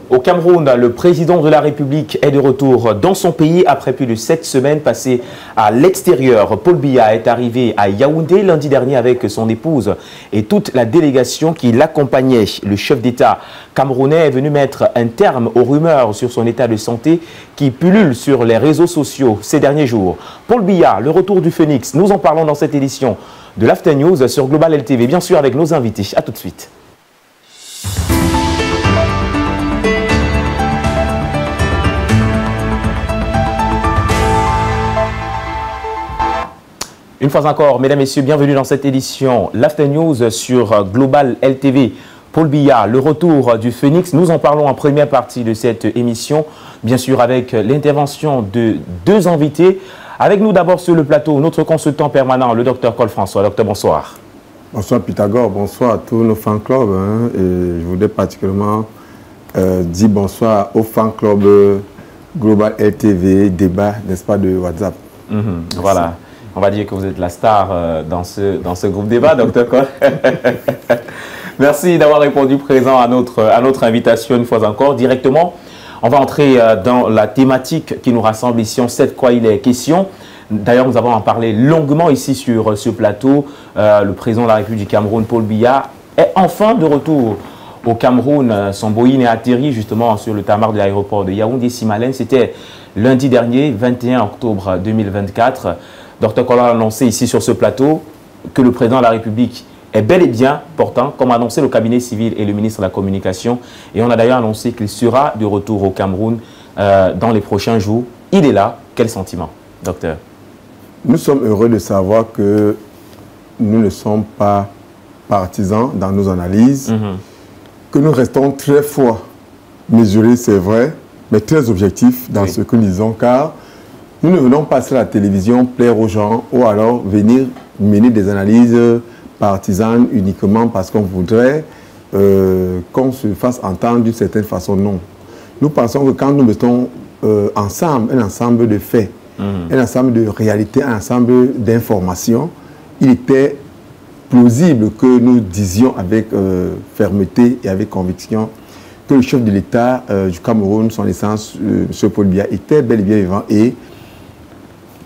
Au Cameroun, le président de la République est de retour dans son pays après plus de 7 semaines passées à l'extérieur. Paul Biya est arrivé à Yaoundé lundi dernier avec son épouse et toute la délégation qui l'accompagnait. Le chef d'État camerounais est venu mettre un terme aux rumeurs sur son état de santé qui pullulent sur les réseaux sociaux ces derniers jours. Paul Biya, le retour du Phénix, nous en parlons dans cette édition de l'After News sur Global LTV, bien sûr avec nos invités. A tout de suite. Une fois encore, mesdames et messieurs, bienvenue dans cette édition l'After News sur Global LTV. Paul Biya, le retour du Phénix, nous en parlons en première partie de cette émission, bien sûr avec l'intervention de deux invités. Avec nous d'abord sur le plateau, notre consultant permanent, le docteur Col François. Docteur, bonsoir. Bonsoir Pythagore, bonsoir à tous nos fan clubs. Et je voudrais particulièrement dire bonsoir au fan club Global LTV, débat, n'est-ce pas, de WhatsApp. Voilà. On va dire que vous êtes la star dans ce groupe débat, docteur Col. Merci d'avoir répondu présent à notre invitation une fois encore. Directement, on va entrer dans la thématique qui nous rassemble ici. On sait de quoi il est question. D'ailleurs, nous avons en parlé longuement ici sur ce plateau. Le président de la République du Cameroun, Paul Biya, est enfin de retour au Cameroun. Son Boeing est atterri justement sur le tarmac de l'aéroport de Yaoundé-Simalène. C'était lundi dernier, 21 octobre 2024. Dr Col a annoncé ici sur ce plateau que le président de la République est bel et bien portant, comme a annoncé le cabinet civil et le ministre de la Communication. Et on a d'ailleurs annoncé qu'il sera de retour au Cameroun dans les prochains jours. Il est là. Quel sentiment, docteur? Nous sommes heureux de savoir que nous ne sommes pas partisans dans nos analyses, que nous restons très fois mesurés, c'est vrai, mais très objectifs dans ce que nous disons, car nous ne venons pas sur la télévision plaire aux gens ou alors venir mener des analyses partisanes uniquement parce qu'on voudrait qu'on se fasse entendre d'une certaine façon. Non. Nous pensons que quand nous mettons ensemble un ensemble de faits, un ensemble de réalités, un ensemble d'informations, il était plausible que nous disions avec fermeté et avec conviction que le chef de l'État du Cameroun, son essence, M. Paul Biya, était bel et bien vivant et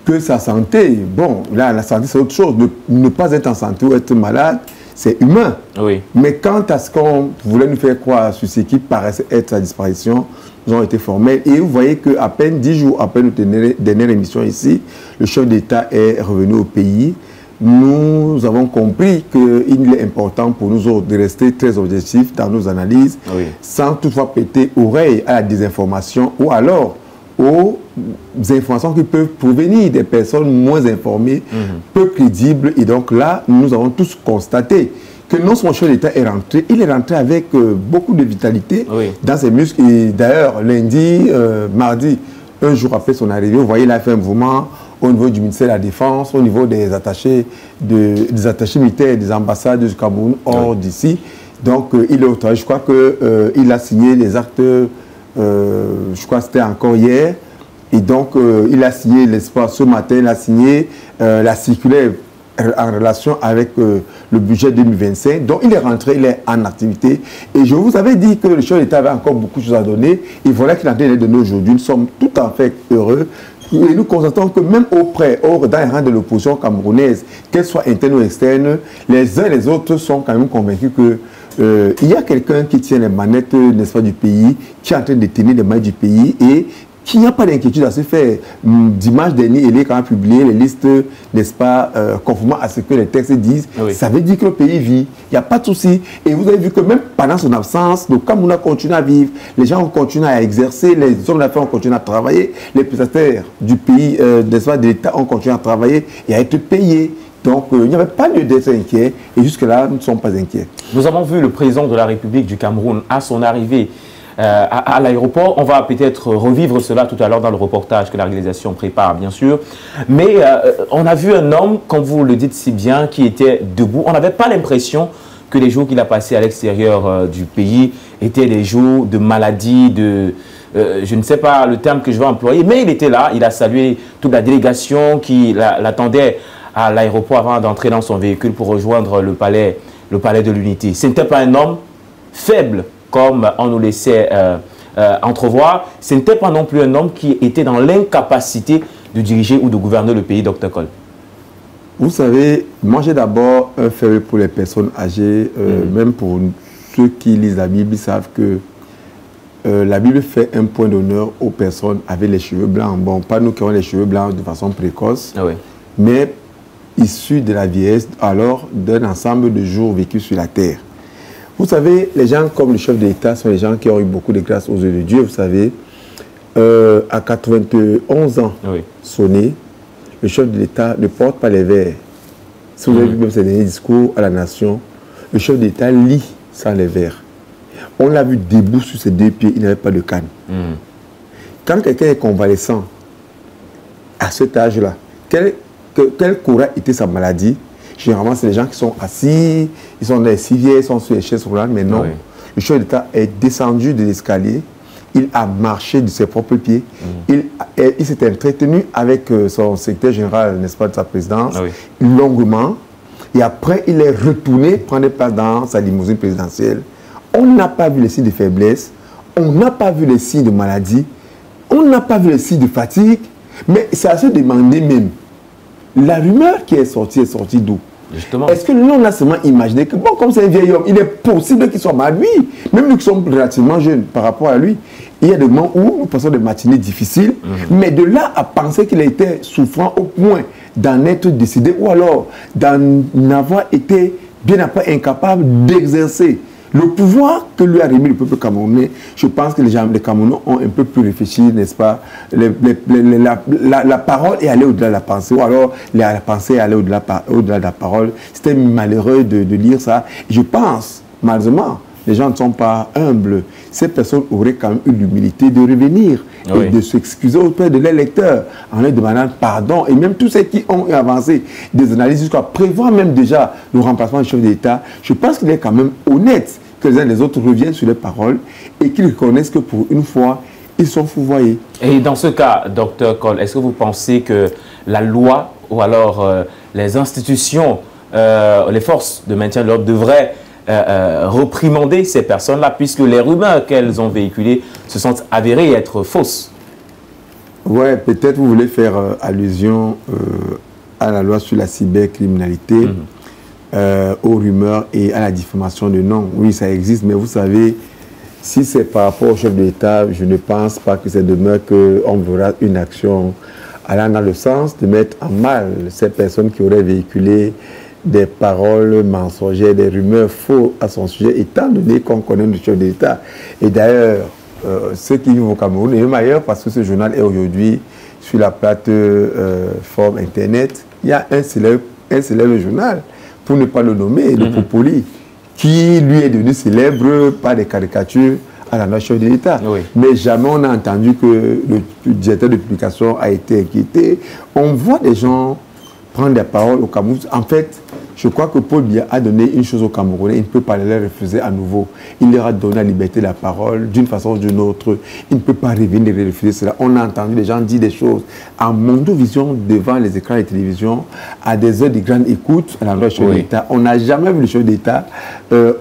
que sa santé, bon, là, la santé c'est autre chose. Ne pas être en santé ou être malade, c'est humain. Oui. Mais quant à ce qu'on voulait nous faire croire sur ce qui paraissait être sa disparition, nous avons été formels. Et vous voyez qu'à peine 10 jours après notre dernière émission ici, le chef d'État est revenu au pays. Nous avons compris qu'il est important pour nous autres de rester très objectifs dans nos analyses, sans toutefois péter oreille à la désinformation ou alors aux informations qui peuvent provenir des personnes moins informées, peu crédibles. Et donc là, nous avons tous constaté que non seulement le chef d'État est rentré, il est rentré avec beaucoup de vitalité dans ses muscles. Et d'ailleurs, lundi, mardi, un jour après son arrivée, vous voyez, il a fait un mouvement au niveau du ministère de la Défense, au niveau des attachés militaires, des ambassades du Cameroun hors d'ici. Donc, il est au travail. Je crois qu'il a signé les actes. Je crois que c'était encore hier. Et donc, il a signé, l'espoir, ce matin, il a signé la circulaire en relation avec le budget 2025. Donc, il est rentré, il est en activité. Et je vous avais dit que le chef d'État avait encore beaucoup de choses à donner. Et voilà qu'il a donné de nous aujourd'hui. Nous sommes tout à fait heureux. Et nous constatons que même dans les rangs de l'opposition camerounaise, qu'elle soit interne ou externe, les uns et les autres sont quand même convaincus que il y a quelqu'un qui tient les manettes, n'est-ce pas, du pays, qui est en train de tenir les manettes du pays et qu'il n'y a pas d'inquiétude à se faire. Dimanche dernier, il est quand même publié les listes, n'est-ce pas, conformément à ce que les textes disent. Ça veut dire que le pays vit. Il n'y a pas de souci. Et vous avez vu que même pendant son absence, le Cameroun a continué à vivre. Les gens ont continué à exercer, les hommes d'affaires ont continué à travailler, les prestataires du pays, n'est-ce pas, de l'État ont continué à travailler et à être payés. Donc, il n'y avait pas lieu d'être inquiet et jusque-là, nous ne sommes pas inquiets. Nous avons vu le président de la République du Cameroun à son arrivée à l'aéroport. On va peut-être revivre cela tout à l'heure dans le reportage que la réalisation prépare, bien sûr. Mais on a vu un homme, comme vous le dites si bien, qui était debout. On n'avait pas l'impression que les jours qu'il a passés à l'extérieur du pays étaient des jours de maladie, je ne sais pas le terme que je vais employer, mais il était là. Il a salué toute la délégation qui l'attendait à l'aéroport avant d'entrer dans son véhicule pour rejoindre le palais de l'Unité. Ce n'était pas un homme faible, comme on nous laissait entrevoir, ce n'était pas non plus un homme qui était dans l'incapacité de diriger ou de gouverner le pays, Dr Coll. Vous savez, moi j'ai d'abord un fait pour les personnes âgées, même pour ceux qui lisent la Bible, ils savent que la Bible fait un point d'honneur aux personnes avec les cheveux blancs. Bon, pas nous qui avons les cheveux blancs de façon précoce, mais issus de la vieillesse, alors d'un ensemble de jours vécus sur la terre. Vous savez, les gens comme le chef de l'État sont les gens qui ont eu beaucoup de grâce aux yeux de Dieu. Vous savez, à 91 ans sonné, le chef de l'État ne porte pas les verres. Si vous avez vu même ses derniers discours à la nation, le chef de l'État lit sans les verres. On l'a vu debout sur ses deux pieds, il n'avait pas de canne. Quand quelqu'un est convalescent, à cet âge-là, quelle qu'aurait été sa maladie, généralement c'est les gens qui sont assis, ils sont dans les civières, ils sont sur les chaises roulantes, mais non. Le chef d'État est descendu de l'escalier, il a marché de ses propres pieds, il s'est entretenu avec son secrétaire général, n'est-ce pas, de sa présidence, longuement, et après il est retourné prendre place dans sa limousine présidentielle. On n'a pas vu les signes de faiblesse, on n'a pas vu les signes de maladie, on n'a pas vu les signes de fatigue, mais c'est à se demander même, la rumeur qui est sortie d'où? Est-ce que l'on a seulement imaginé que, bon, comme c'est un vieil homme, il est possible qu'il soit mal, lui, même nous qui sommes relativement jeunes par rapport à lui, il y a des moments où nous passons des matinées difficiles, mais de là à penser qu'il était souffrant au point d'en être décidé, ou alors d'en avoir été bien après incapable d'exercer le pouvoir que lui a remis le peuple camerounais. Je pense que les Camerounais ont un peu plus réfléchi, n'est-ce pas? La parole est allée au-delà de la pensée, ou alors la pensée est allée au-delà de la parole. C'était malheureux de lire ça. Et je pense, malheureusement, les gens ne sont pas humbles. Ces personnes auraient quand même eu l'humilité de revenir et de s'excuser auprès de leurs lecteurs en leur demandant pardon. Et même tous ceux qui ont avancé des analyses jusqu'à prévoir même déjà le remplacement du chef d'État, je pense qu'il est quand même honnête que les uns et les autres reviennent sur les paroles et qu'ils reconnaissent que pour une fois, ils sont fourvoyés. Et dans ce cas, Dr Coll, est-ce que vous pensez que la loi ou alors les institutions, les forces de maintien de l'ordre devraient reprimander ces personnes-là, puisque les rumeurs qu'elles ont véhiculées se sont avérées être fausses? Ouais, peut-être vous voulez faire allusion à la loi sur la cybercriminalité, aux rumeurs et à la diffamation de noms. Oui, ça existe, mais vous savez, si c'est par rapport au chef de l'État, je ne pense pas que c'est demain qu'on verra une action allant dans le sens de mettre en mal ces personnes qui auraient véhiculé des paroles mensongères, des rumeurs faux à son sujet, étant donné qu'on connaît le chef de l'État. Et d'ailleurs, ceux qui vivent au Cameroun, et même ailleurs, parce que ce journal est aujourd'hui sur la plateforme Internet, il y a un célèbre journal, pour ne pas le nommer, le Popoli, qui lui est devenu célèbre par des caricatures à la chef de l'État. Mais jamais on a entendu que le directeur de publication a été inquiété. On voit des gens prendre des paroles au Cameroun. En fait, je crois que Paul Biya a donné une chose aux Camerounais, il ne peut pas les refuser à nouveau. Il leur a donné la liberté de la parole d'une façon ou d'une autre. Il ne peut pas revenir et refuser cela. On a entendu des gens dire des choses en mondovision devant les écrans de télévision, à des heures de grande écoute à l'endroit du chef d'État. On n'a jamais vu le chef d'État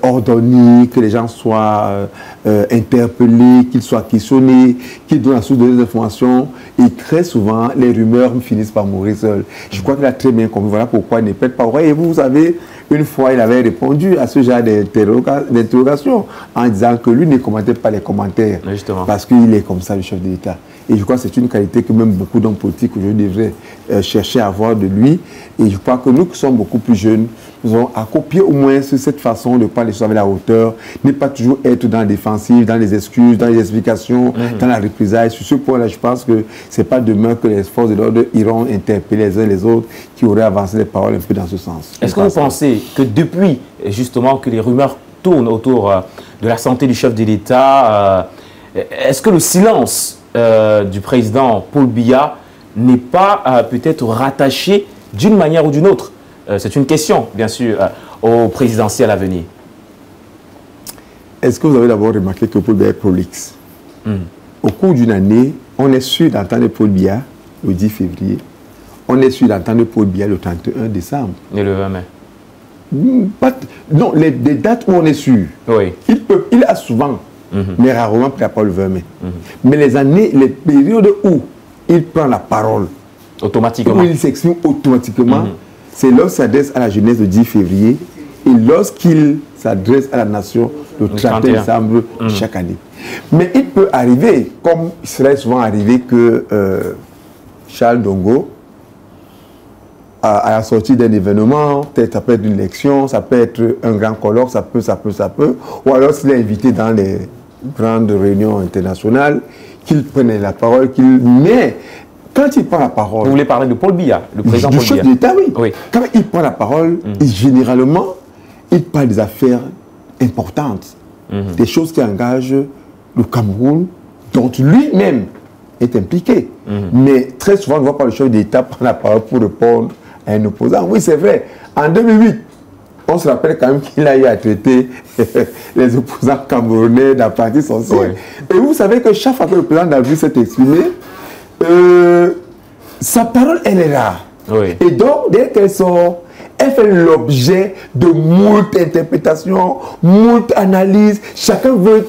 ordonner que les gens soient interpellés, qu'ils soient questionnés, qu'ils donnent la source des informations. Et très souvent, les rumeurs finissent par mourir seules. Je crois qu'il a très bien compris. Voilà pourquoi il ne pète pas oreille. Et vous savez, une fois, il avait répondu à ce genre d'interrogation en disant que lui ne commentait pas les commentaires. Justement. Parce qu'il est comme ça, le chef de l'État. Et je crois que c'est une qualité que même beaucoup d'hommes politiques aujourd'hui devraient chercher à avoir de lui. Et je crois que nous qui sommes beaucoup plus jeunes, nous avons à copier au moins sur cette façon de parler les choses avec la hauteur, ne pas toujours être dans la défensive, dans les excuses, dans les explications, dans la représailles. Sur ce point-là, je pense que ce n'est pas demain que les forces de l'ordre iront interpeller les uns les autres qui auraient avancé les paroles un peu dans ce sens. Est-ce que vous pensez que depuis justement que les rumeurs tournent autour de la santé du chef de l'État, est-ce que le silence du président Paul Biya n'est pas peut-être rattaché d'une manière ou d'une autre, c'est une question bien sûr, au présidentiel à venir? Est-ce que vous avez d'abord remarqué que Paul Biya est prolixe? Au cours d'une année, on est sûr d'entendre Paul Biya le 10 février, on est sûr d'entendre Paul Biya le 31 décembre. Et le 20 mai? Non, les dates où on est sûr. Il a souvent mais rarement pris la parole 20 mai. Mais les périodes où il prend la parole, automatiquement, où il s'exprime automatiquement, c'est lorsqu'il s'adresse à la jeunesse le 10 février et lorsqu'il s'adresse à la nation le 31 décembre chaque année. Mais il peut arriver, comme il serait souvent arrivé que Charles Ndongo, à la sortie d'un événement, peut-être ça peut être une élection, ça peut être un grand colloque, ça peut, ou alors s'il est invité dans les grandes réunions internationales, qu'il prenne la parole, mais quand il prend la parole... Vous voulez parler de Paul Biya, le président Paul Biya? Du chef de l'État, oui. Quand il prend la parole, généralement, il parle des affaires importantes, des choses qui engagent le Cameroun, dont lui-même est impliqué. Mais très souvent, on ne voit pas le chef d'État prendre la parole pour répondre à un opposant. Oui, c'est vrai. En 2008, on se rappelle quand même qu'il a eu à traiter les opposants camerounais d'apprentis sorciers. Et vous savez que chaque fois que le président David s'est exprimé, sa parole, elle est rare. Et donc, dès qu'elle sort, elle fait l'objet de moult interprétations, moult analyses. Chacun veut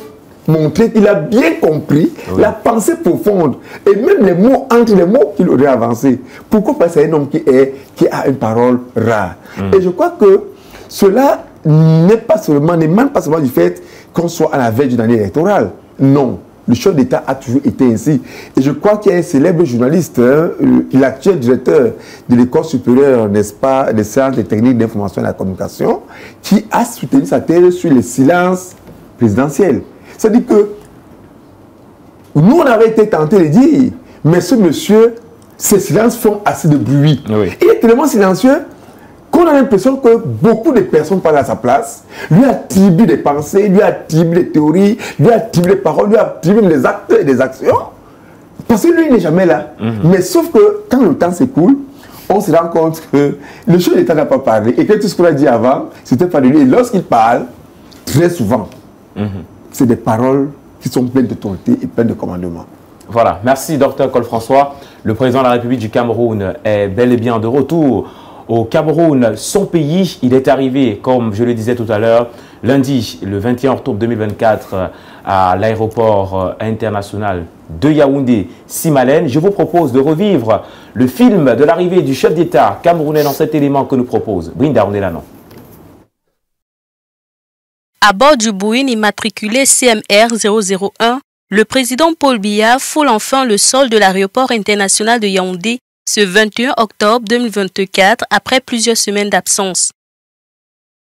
montrer qu'il a bien compris la pensée profonde et même les mots entre les mots qu'il aurait avancés. Pourquoi? Parce que c'est un homme qui a une parole rare. Et je crois que cela n'émane pas seulement du fait qu'on soit à la veille d'une année électorale. Non. Le chef d'État a toujours été ainsi. Et je crois qu'il y a un célèbre journaliste, l'actuel directeur de l'école supérieure, n'est-ce pas, des sciences et techniques d'information et de la communication, qui a soutenu sa thèse sur le silence présidentiel. C'est-à-dire que nous, on avait été tentés de dire, mais ce monsieur, ses silences font assez de bruit. Il est tellement silencieux qu'on a l'impression que beaucoup de personnes parlent à sa place, lui attribuent des pensées, lui attribuent des théories, lui attribuent des paroles, lui attribuent des actes et des actions, parce que lui, il n'est jamais là. Mais sauf que quand le temps s'écoule, on se rend compte que le chef d'État n'a pas parlé et que tout ce qu'on a dit avant, c'était pas de lui. Et lorsqu'il parle, très souvent, c'est des paroles qui sont pleines d'autorité et pleines de commandements. Voilà, merci Dr Cole-François. Le président de la République du Cameroun est bel et bien de retour au Cameroun, son pays. Il est arrivé, comme je le disais tout à l'heure, lundi, le 21 octobre 2024, à l'aéroport international de Yaoundé-Simalène. Je vous propose de revivre le film de l'arrivée du chef d'État camerounais dans cet élément que nous propose Brinda Onelanon. À bord du Boeing immatriculé CMR 001, le président Paul Biya foule enfin le sol de l'aéroport international de Yaoundé ce 21 octobre 2024 après plusieurs semaines d'absence.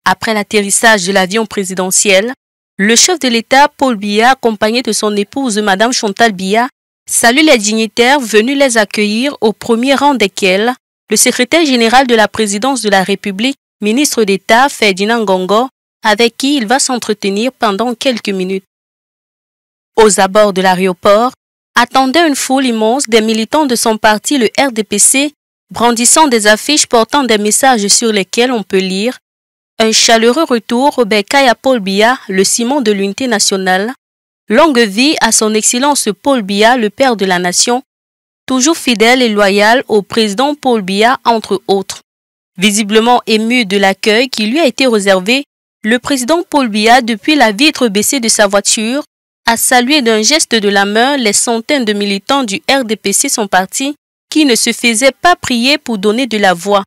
Après l'atterrissage de l'avion présidentiel, le chef de l'État Paul Biya, accompagné de son épouse Madame Chantal Biya, salue les dignitaires venus les accueillir, au premier rang desquels le secrétaire général de la présidence de la République, ministre d'État Ferdinand Ngongo, avec qui il va s'entretenir pendant quelques minutes. Aux abords de l'aéroport, attendait une foule immense des militants de son parti, le RDPC, brandissant des affiches portant des messages sur lesquels on peut lire « Un chaleureux retour au Bekaya Paul Biya, le ciment de l'unité nationale. Longue vie à son Excellence Paul Biya, le père de la nation, toujours fidèle et loyal au président Paul Biya, entre autres. » Visiblement ému de l'accueil qui lui a été réservé, le président Paul Biya, depuis la vitre baissée de sa voiture, a salué d'un geste de la main les centaines de militants du RDPC, son parti, qui ne se faisaient pas prier pour donner de la voix.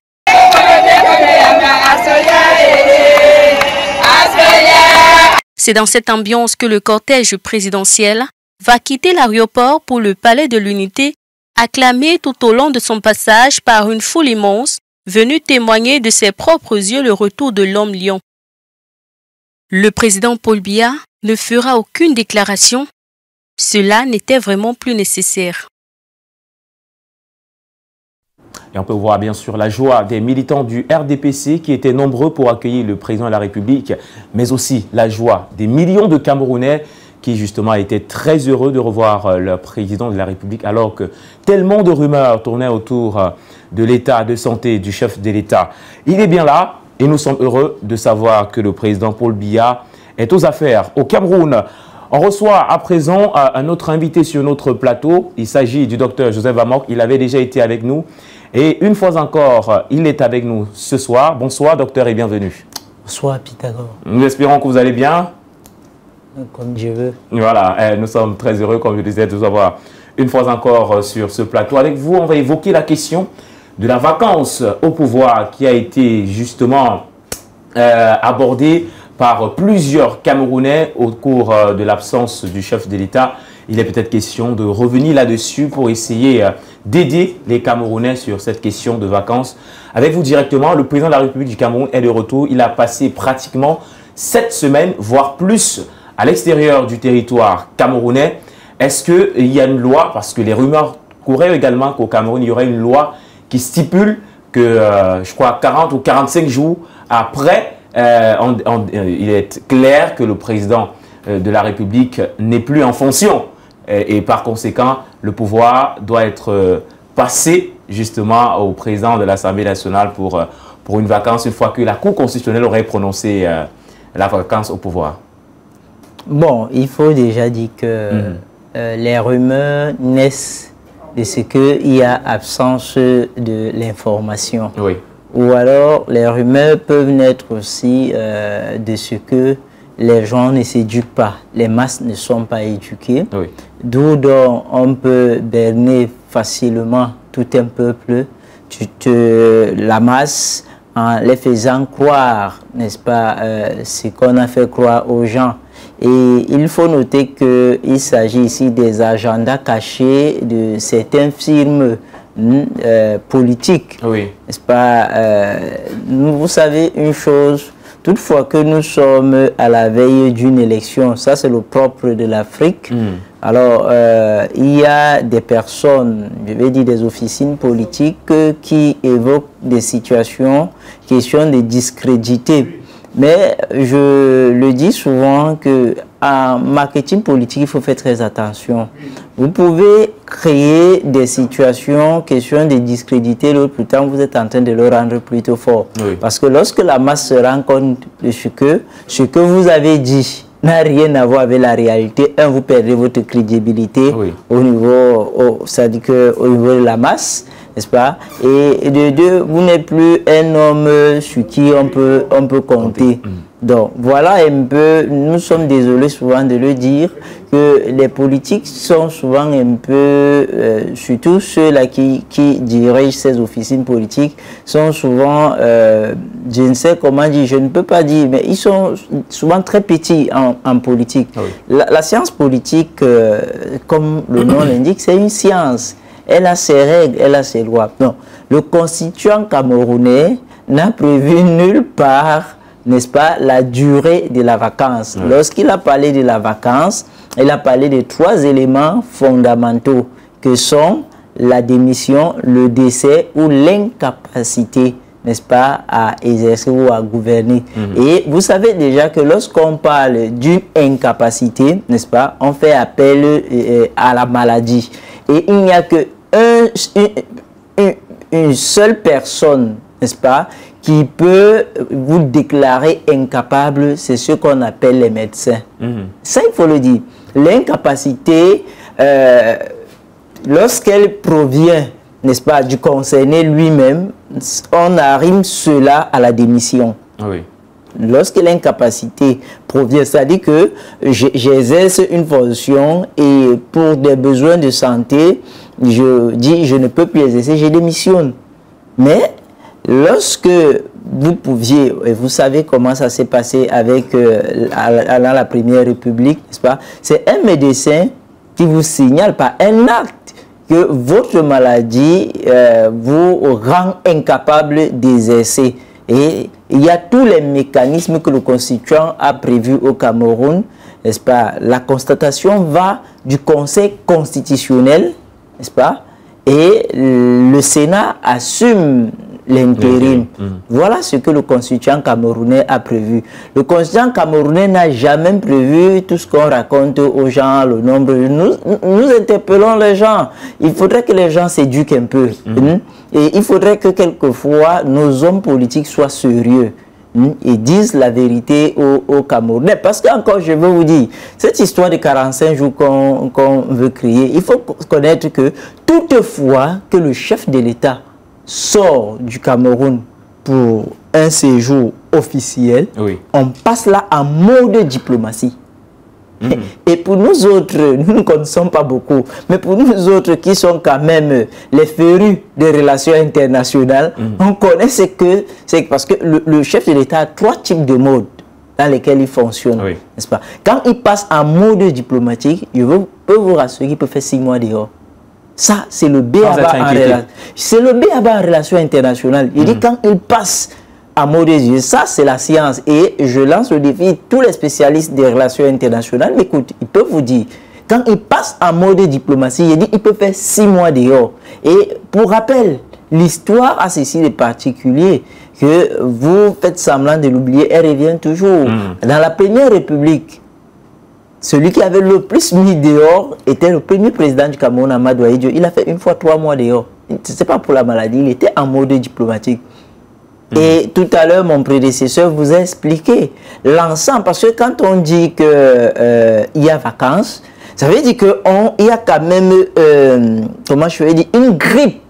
C'est dans cette ambiance que le cortège présidentiel va quitter l'aéroport pour le palais de l'Unité, acclamé tout au long de son passage par une foule immense, venue témoigner de ses propres yeux le retour de l'homme lion. Le président Paul Biya ne fera aucune déclaration. Cela n'était vraiment plus nécessaire. Et on peut voir bien sûr la joie des militants du RDPC qui étaient nombreux pour accueillir le président de la République, mais aussi la joie des millions de Camerounais qui justement étaient très heureux de revoir le président de la République alors que tellement de rumeurs tournaient autour de l'état de santé du chef de l'État. Il est bien là. Et nous sommes heureux de savoir que le président Paul Biya est aux affaires au Cameroun. On reçoit à présent un autre invité sur notre plateau. Il s'agit du docteur Joseph Vamok. Il avait déjà été avec nous. Et une fois encore, il est avec nous ce soir. Bonsoir docteur et bienvenue. Bonsoir Pythagore. Nous espérons que vous allez bien. Comme Dieu veut. Voilà, nous sommes très heureux, comme je disais, de vous avoir une fois encore sur ce plateau. Avec vous, on va évoquer la question de la vacance au pouvoir qui a été justement abordée par plusieurs Camerounais au cours de l'absence du chef de l'État. Il est peut-être question de revenir là-dessus pour essayer d'aider les Camerounais sur cette question de vacances. Avec vous directement, le président de la République du Cameroun est de retour. Il a passé pratiquement 7 semaines, voire plus, à l'extérieur du territoire camerounais. Est-ce qu'il y a une loi, parce que les rumeurs couraient également qu'au Cameroun, il y aurait une loi qui stipule que, je crois, 40 ou 45 jours après, il est clair que le président de la République n'est plus en fonction. Et par conséquent, le pouvoir doit être passé justement au président de l'Assemblée nationale pour une vacance, une fois que la Cour constitutionnelle aurait prononcé la vacance au pouvoir. Bon, il faut déjà dire que les rumeurs naissent de ce qu'il y a absence de l'information. Oui. Ou alors, les rumeurs peuvent naître aussi de ce que les gens ne s'éduquent pas, les masses ne sont pas éduquées. Oui. D'où on peut berner facilement tout un peuple, la masse, en les faisant croire, n'est-ce pas, ce qu'on a fait croire aux gens. Et il faut noter qu'il s'agit ici des agendas cachés de certaines firmes politiques. Oui. N'est-ce pas, vous savez une chose, toutefois que nous sommes à la veille d'une élection, ça c'est le propre de l'Afrique. Alors, il y a des personnes, je vais dire des officines politiques qui évoquent des situations, questions de discréditer. Mais je le dis souvent qu'en marketing politique, il faut faire très attention. Vous pouvez créer des situations, questions de discréditer l'autre, pourtant vous êtes en train de le rendre plutôt fort. Oui. Parce que lorsque la masse se rend compte de ce que vous avez dit n'a rien à voir avec la réalité, un, vous perdez votre crédibilité au niveau, c'est-à-dire qu'au niveau de la masse, n'est-ce pas? Et de deux, vous n'êtes plus un homme sur qui on peut compter. Donc voilà un peu, nous sommes désolés souvent de le dire, que les politiques sont souvent un peu, surtout ceux-là qui dirigent ces officines politiques, sont souvent, je ne sais comment dire, je ne peux pas dire, mais ils sont souvent très petits en politique. Oui. La science politique, comme le nom l'indique, c'est une science. Elle a ses règles, elle a ses lois. Non, le constituant camerounais n'a prévu nulle part, n'est-ce pas, la durée de la vacance. Oui. Lorsqu'il a parlé de la vacance, il a parlé de 3 éléments fondamentaux que sont la démission, le décès ou l'incapacité, n'est-ce pas, à exercer ou à gouverner. Et vous savez déjà que lorsqu'on parle d'une incapacité, n'est-ce pas, on fait appel à la maladie. Et il n'y a que une seule personne, n'est-ce pas, qui peut vous déclarer incapable, c'est ce qu'on appelle les médecins. Ça, il faut le dire. L'incapacité, lorsqu'elle provient, n'est-ce pas, du concerné lui-même, on arrive cela à la démission. Oui. Lorsque l'incapacité provient, c'est-à-dire que j'exerce une fonction et pour des besoins de santé, je dis je ne peux plus exercer, je démissionne. Mais lorsque vous pouviez, et vous savez comment ça s'est passé avec la Première République, n'est-ce pas? C'est un médecin qui vous signale par un acte que votre maladie vous rend incapable d'exercer. Et il y a tous les mécanismes que le constituant a prévus au Cameroun, n'est-ce pas? La constatation va du Conseil constitutionnel, n'est-ce pas? Et le Sénat assume l'intérim. Voilà ce que le constituant camerounais a prévu. Le constituant camerounais n'a jamais prévu tout ce qu'on raconte aux gens, le nombre. Nous interpellons les gens. Il faudrait que les gens s'éduquent un peu. Et il faudrait que quelquefois nos hommes politiques soient sérieux et disent la vérité aux Camerounais. Parce qu'encore, je veux vous dire, cette histoire de 45 jours qu'on veut créer, il faut connaître que toutefois que le chef de l'État sort du Cameroun pour un séjour officiel, on passe là en mode diplomatie. Et pour nous autres, nous ne connaissons pas beaucoup, mais pour nous autres qui sont quand même les férus des relations internationales, on connaît ce que c'est, parce que le chef de l'État a 3 types de modes dans lesquels il fonctionne, n'est-ce pas? Quand il passe en mode diplomatique, je peux vous rassurer qu'il peut faire 6 mois dehors. Ça, c'est le B.A.B.A. en relation internationale. Il dit quand il passe à mode yeux, ça c'est la science. Et je lance le défi, tous les spécialistes des relations internationales, mais écoute, ils peuvent vous dire, quand il passe en mode diplomatie, il dit il peut faire 6 mois dehors. Et pour rappel, l'histoire a ceci de particulier, que vous faites semblant de l'oublier, elle revient toujours. Dans la Première République, celui qui avait le plus mis dehors était le premier président du Cameroun, Amadou Ahidjo. Il a fait 1 fois 3 mois dehors. Ce n'est pas pour la maladie, il était en mode diplomatique. Et tout à l'heure, mon prédécesseur vous a expliqué l'ensemble. Parce que quand on dit qu'il y a vacances, ça veut dire qu'il y a quand même, comment je vais dire, une grippe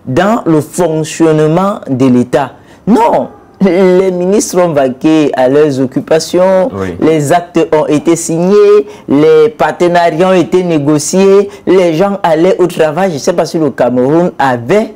dans le fonctionnement de l'État. Non, les ministres ont vaqué à leurs occupations, les actes ont été signés, les partenariats ont été négociés, les gens allaient au travail. Je ne sais pas si le Cameroun avait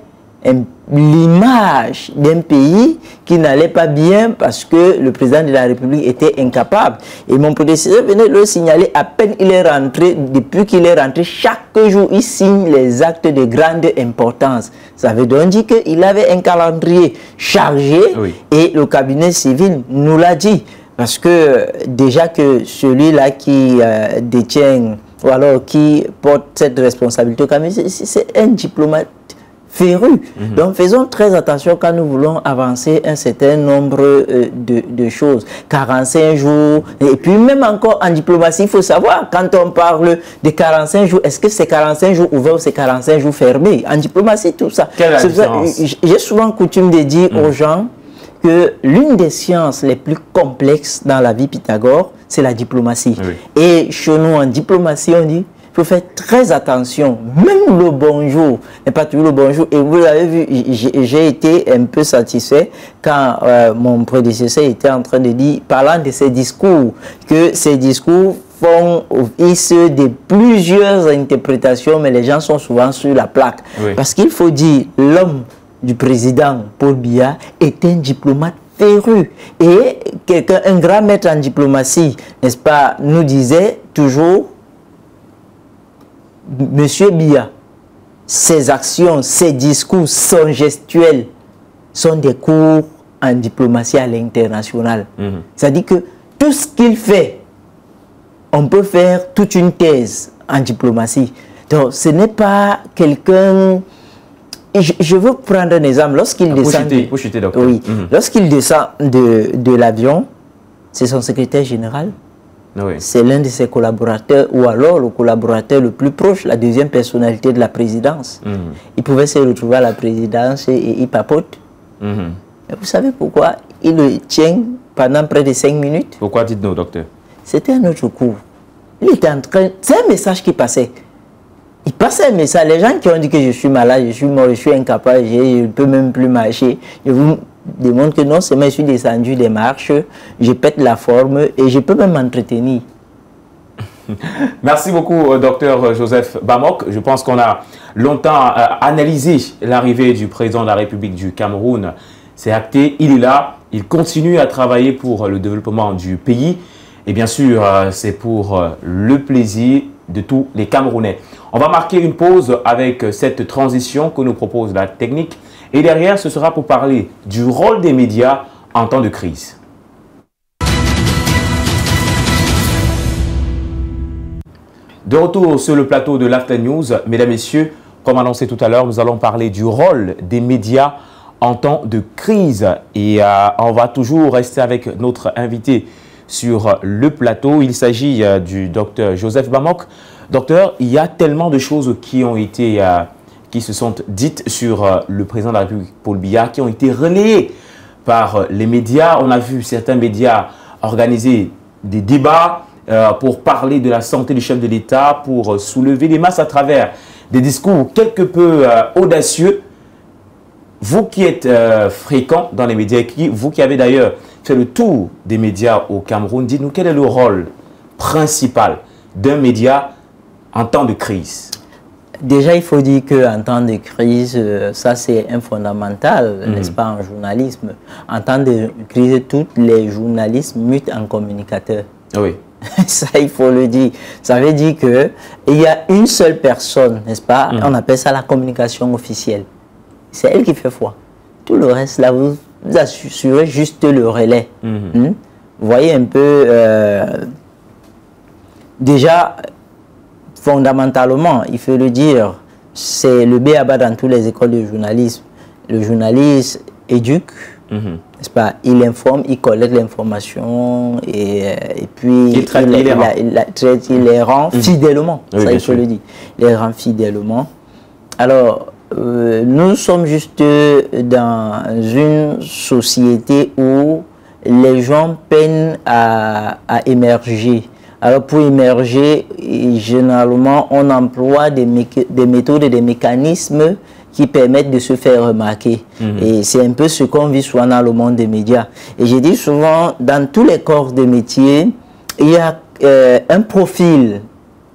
l'image d'un pays qui n'allait pas bien parce que le président de la République était incapable. Et mon prédécesseur venait le signaler à peine il est rentré, depuis qu'il est rentré, chaque jour il signe les actes de grande importance. Ça veut donc dire qu'il avait un calendrier chargé et le cabinet civil nous l'a dit. Parce que déjà que celui-là qui détient ou alors qui porte cette responsabilité, c'est un diplomate féru. Donc faisons très attention quand nous voulons avancer un certain nombre de choses. 45 jours, et puis même encore en diplomatie, il faut savoir, quand on parle de 45 jours, est-ce que c'est 45 jours ouverts ou c'est 45 jours fermés? En diplomatie, tout ça. J'ai souvent coutume de dire aux gens que l'une des sciences les plus complexes dans la vie Pythagore, c'est la diplomatie. Et chez nous, en diplomatie, on dit il faut faire très attention. Même le bonjour n'est pas toujours le bonjour. Et vous l'avez vu, j'ai été un peu satisfait quand mon prédécesseur était en train de dire, parlant de ces discours, que ces discours font office de plusieurs interprétations, mais les gens sont souvent sur la plaque. Parce qu'il faut dire, l'homme du président Paul Biya est un diplomate féru. Et un grand maître en diplomatie, n'est-ce pas, nous disait toujours, Monsieur Biya, ses actions, ses discours, son gestuel sont des cours en diplomatie à l'international. C'est-à-dire que tout ce qu'il fait, on peut faire toute une thèse en diplomatie. Donc ce n'est pas quelqu'un... Je veux prendre un exemple. Lorsqu'il descend, lorsqu'il descend de l'avion, c'est son secrétaire général. C'est l'un de ses collaborateurs, ou alors le collaborateur le plus proche, la deuxième personnalité de la présidence. Il pouvait se retrouver à la présidence et il papote. Mais vous savez pourquoi il le tient pendant près de 5 minutes? Pourquoi dites-nous, docteur? C'était un autre cours. Il était en train... C'est un message qui passait. Il passait un message. Les gens qui ont dit que je suis malade, je suis mort, je suis incapable, je ne peux même plus marcher. Je vous démontre que non seulement je suis descendu des marches, je pète la forme et je peux même m'entretenir. Merci beaucoup, docteur Joseph Bamok. Je pense qu'on a longtemps analysé l'arrivée du président de la République du Cameroun. C'est acté, il est là, il continue à travailler pour le développement du pays. Et bien sûr, c'est pour le plaisir de tous les Camerounais. On va marquer une pause avec cette transition que nous propose la technique. Et derrière, ce sera pour parler du rôle des médias en temps de crise. De retour sur le plateau de l'After News, mesdames, messieurs, comme annoncé tout à l'heure, nous allons parler du rôle des médias en temps de crise. Et on va toujours rester avec notre invité sur le plateau. Il s'agit du docteur Joseph Bamok. Docteur, il y a tellement de choses qui ont été... qui se sont dites sur le président de la République, Paul Biya, qui ont été relayées par les médias. On a vu certains médias organiser des débats pour parler de la santé du chef de l'État, pour soulever les masses à travers des discours quelque peu audacieux. Vous qui êtes fréquent dans les médias, vous qui avez d'ailleurs fait le tour des médias au Cameroun, dites-nous quel est le rôle principal d'un média en temps de crise? Déjà, il faut dire qu'en temps de crise, ça c'est un fondamental, n'est-ce pas, en journalisme. En temps de crise, tous les journalistes mutent en communicateurs. Oui. Ça, il faut le dire. Ça veut dire qu'il y a une seule personne, n'est-ce pas? On appelle ça la communication officielle. C'est elle qui fait foi. Tout le reste, là, vous assurez juste le relais. Vous voyez un peu... déjà... Fondamentalement, il faut le dire, c'est le b.a.-ba dans toutes les écoles de journalisme. Le journaliste éduque, n'est-ce pas? Il informe, il collecte l'information et puis il les rend fidèlement. Oui, ça, il faut le dire. Il les rend fidèlement. Alors, nous sommes juste dans une société où les gens peinent à émerger. Alors pour émerger, généralement, on emploie des méthodes et des mécanismes qui permettent de se faire remarquer. Et c'est un peu ce qu'on vit souvent dans le monde des médias. Et je dis souvent, dans tous les corps de métier, il y a un profil.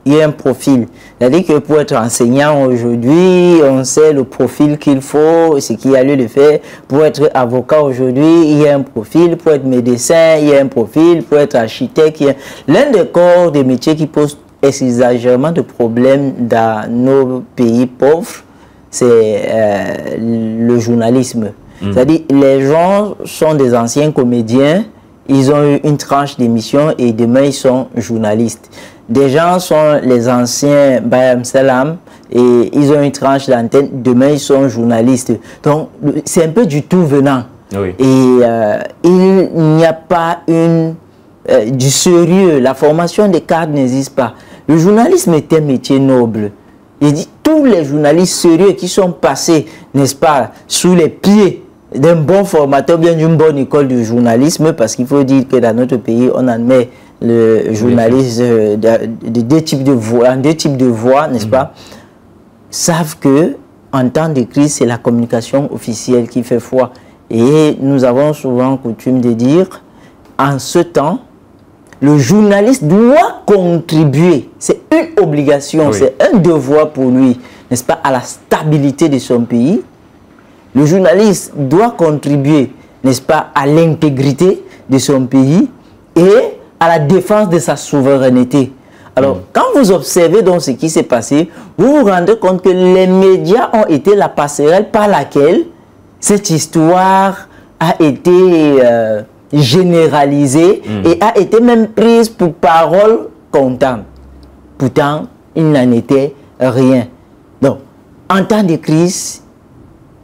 Il y a un profil. C'est-à-dire que pour être enseignant aujourd'hui, on sait le profil qu'il faut, ce qu'il y a lieu de faire. Pour être avocat aujourd'hui, il y a un profil. Pour être médecin, il y a un profil. Pour être architecte, l'un des corps de métiers qui pose exagérément de problèmes dans nos pays pauvres, c'est le journalisme. C'est-à-dire les gens sont des anciens comédiens, ils ont eu une tranche d'émission et demain ils sont journalistes. Des gens sont les anciens Bayam Salam et ils ont une tranche d'antenne, demain ils sont journalistes. Donc c'est un peu du tout venant. Oui. Et il n'y a pas du sérieux, la formation des cadres n'existe pas. Le journalisme est un métier noble. Il dit tous les journalistes sérieux qui sont passés, n'est-ce pas, sous les pieds d'un bon formateur, bien d'une bonne école de journalisme, parce qu'il faut dire que dans notre pays, on admet le journaliste de deux types de voix, n'est-ce pas, savent que en temps de crise, c'est la communication officielle qui fait foi. Et nous avons souvent coutume de dire, en ce temps, le journaliste doit contribuer, c'est une obligation, c'est un devoir pour lui, n'est-ce pas, à la stabilité de son pays. Le journaliste doit contribuer, n'est-ce pas, à l'intégrité de son pays et à la défense de sa souveraineté. Alors, quand vous observez donc ce qui s'est passé, vous vous rendez compte que les médias ont été la passerelle par laquelle cette histoire a été généralisée et a été même prise pour parole comptable. Pourtant, il n'en était rien. Donc, en temps de crise,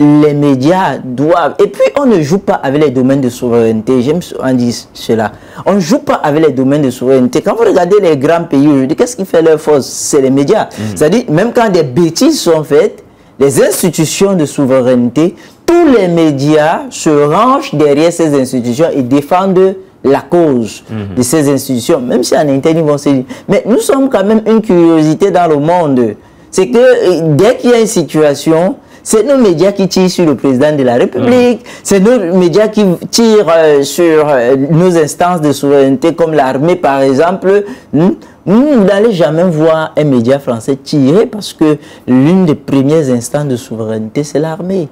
les médias doivent... Et puis, on ne joue pas avec les domaines de souveraineté. J'aime en dire cela. On ne joue pas avec les domaines de souveraineté. Quand vous regardez les grands pays aujourd'hui, qu'est-ce qui fait leur force? C'est les médias. C'est-à-dire, même quand des bêtises sont faites, les institutions de souveraineté, tous les médias se rangent derrière ces institutions et défendent la cause de ces institutions. Même si en interne, ils vont se dire... Mais nous sommes quand même une curiosité dans le monde. C'est que dès qu'il y a une situation... C'est nos médias qui tirent sur le président de la République, c'est nos médias qui tirent sur nos instances de souveraineté comme l'armée par exemple. Vous n'allez jamais voir un média français tirer parce que l'une des premières instances de souveraineté c'est l'armée.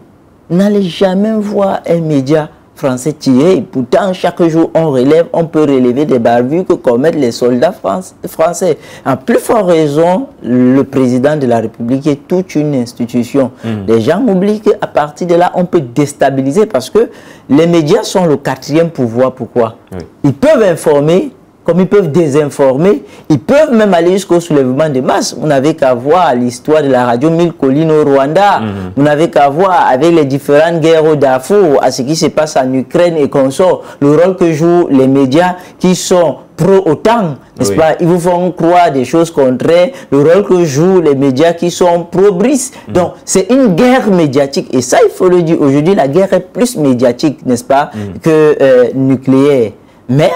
Vous n'allez jamais voir un média français tirer. Et pourtant, chaque jour, on peut relever des bavures que commettent les soldats français. En plus forte raison, le président de la République est toute une institution. Les gens oublient qu'à partir de là, on peut déstabiliser parce que les médias sont le quatrième pouvoir. Pourquoi? Ils peuvent informer, comme ils peuvent désinformer, ils peuvent même aller jusqu'au soulèvement de masse. Vous n'avez qu'à voir l'histoire de la radio 1000 collines au Rwanda. Vous n'avez qu'à voir avec les différentes guerres au Darfour, à ce qui se passe en Ukraine et consorts, le rôle que jouent les médias qui sont pro-OTAN, n'est-ce pas? Ils vous font croire des choses contraires, le rôle que jouent les médias qui sont pro-Brice. Donc, c'est une guerre médiatique. Et ça, il faut le dire, aujourd'hui, la guerre est plus médiatique, n'est-ce pas, que nucléaire. Mais...